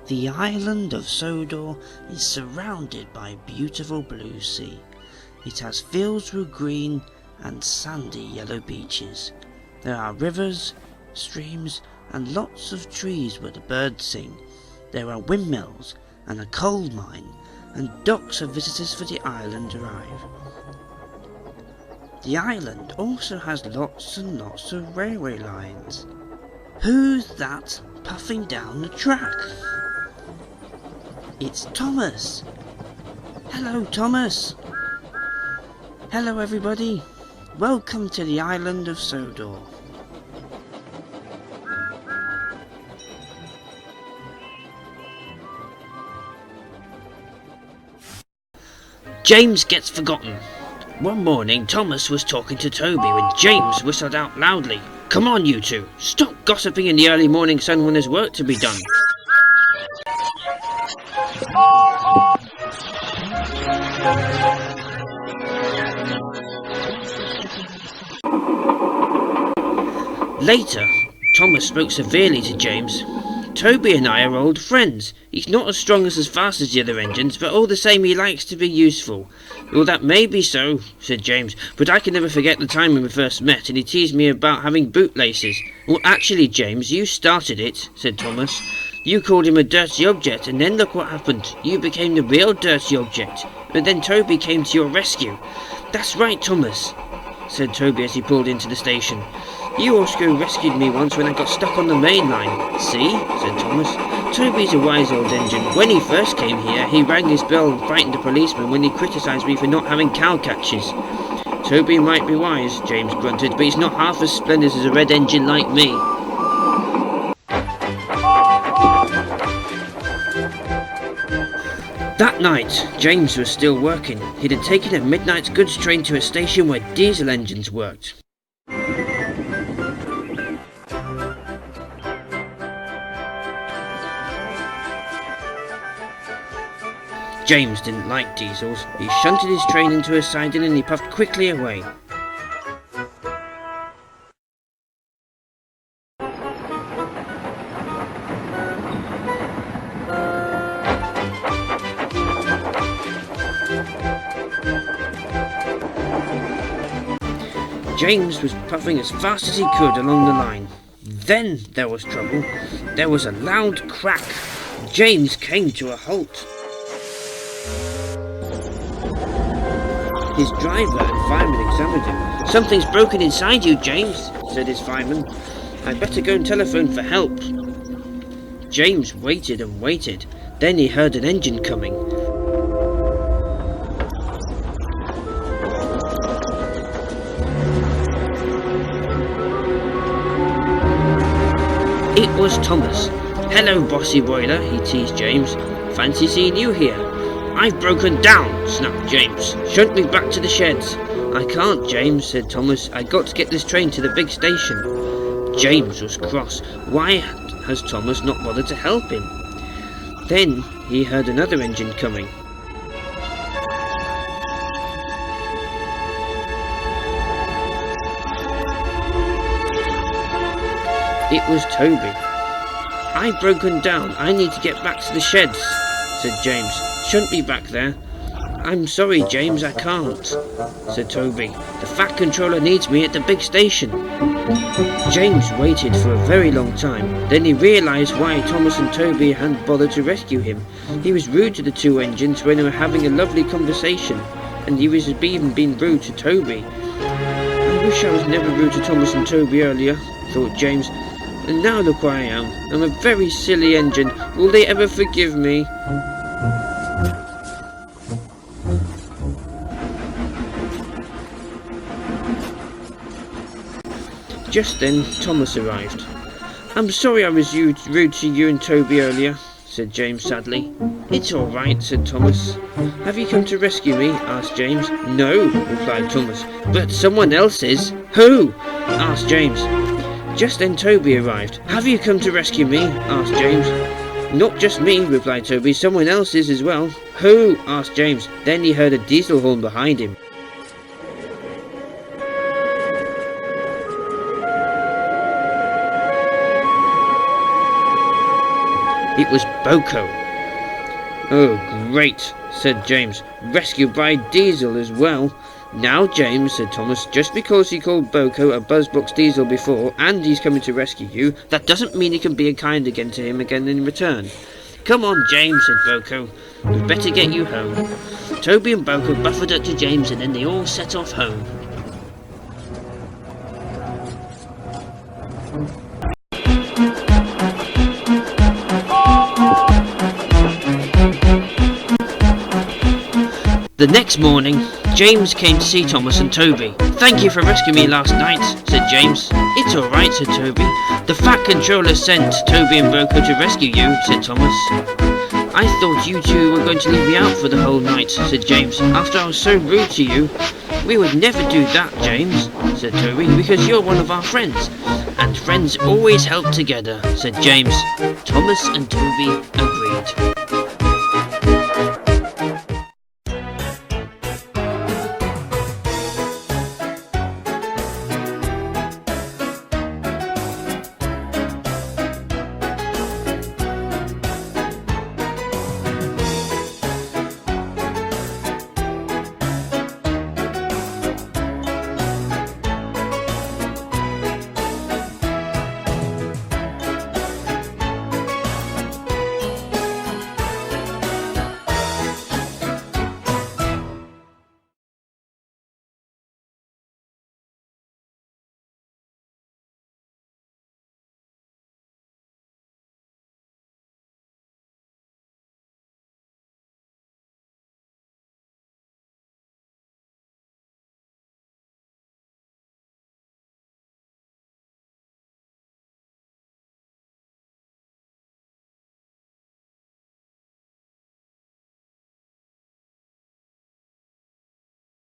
The island of Sodor is surrounded by a beautiful blue sea. It has fields with green and sandy yellow beaches. There are rivers, streams and lots of trees where the birds sing. There are windmills and a coal mine, and docks of visitors for the island arrive. The island also has lots and lots of railway lines. Who's that puffing down the track? It's Thomas. Hello, Thomas. Hello, everybody. Welcome to the island of Sodor. James gets forgotten. One morning, Thomas was talking to Toby when James whistled out loudly. "Come on, you two. Stop gossiping in the early morning sun when there's work to be done." Later, Thomas spoke severely to James. "Toby and I are old friends. He's not as strong as fast as the other engines, but all the same he likes to be useful." "Well, that may be so," said James, "but I can never forget the time when we first met and he teased me about having bootlaces." "Well, actually, James, you started it," said Thomas. "You called him a dirty object, and then look what happened. You became the real dirty object. But then Toby came to your rescue." "That's right, Thomas," said Toby as he pulled into the station. "You also rescued me once when I got stuck on the main line." "See," said Thomas. "Toby's a wise old engine. When he first came here, he rang his bell and frightened a policeman when he criticised me for not having cow catches." "Toby might be wise," James grunted, "but he's not half as splendid as a red engine like me." That night, James was still working. He'd had taken a midnight goods train to a station where diesel engines worked. James didn't like diesels. He shunted his train into a siding and he puffed quickly away. James was puffing as fast as he could along the line. Then there was trouble. There was a loud crack. James came to a halt. His driver and fireman examined him. "Something's broken inside you, James," said his fireman. "I'd better go and telephone for help." James waited and waited. Then he heard an engine coming. It was Thomas. "Hello, bossy boiler," he teased James. "Fancy seeing you here." "I've broken down," snapped James. "Shunt me back to the sheds." "I can't, James," said Thomas. "I got to get this train to the big station." James was cross. Why has Thomas not bothered to help him? Then he heard another engine coming. It was Toby. "I've broken down. I need to get back to the sheds," said James. "Shunt me back there." "I'm sorry, James, I can't," said Toby. "The Fat Controller needs me at the big station." James waited for a very long time. Then he realised why Thomas and Toby hadn't bothered to rescue him. He was rude to the two engines when they were having a lovely conversation, and he was even being rude to Toby. "I wish I was never rude to Thomas and Toby earlier," thought James. "And now look where I am. I'm a very silly engine. Will they ever forgive me?" Just then, Thomas arrived. "I'm sorry I was rude to you and Toby earlier," said James sadly. "It's all right," said Thomas. "Have you come to rescue me?" asked James. "No," replied Thomas, "but someone else is." "Who?" asked James. Just then Toby arrived. "Have you come to rescue me?" asked James. "Not just me," replied Toby, "someone else is as well." "Who?" asked James. Then he heard a diesel horn behind him. It was Boco. "Oh, great," said James. "Rescued by Diesel as well." "Now, James," said Thomas, "just because he called Boco a buzzbox Diesel before, and he's coming to rescue you, that doesn't mean you can be kind again to him again in return." "Come on, James," said Boco. "We'd better get you home." Toby and Boco buffered up to James, and then they all set off home. The next morning, James came to see Thomas and Toby. "Thank you for rescuing me last night," said James. "It's alright," said Toby. "The Fat Controller sent Toby and Boco to rescue you," said Thomas. "I thought you two were going to leave me out for the whole night," said James, "after I was so rude to you." "We would never do that, James," said Toby, "because you're one of our friends." "And friends always help together," said James. Thomas and Toby agreed.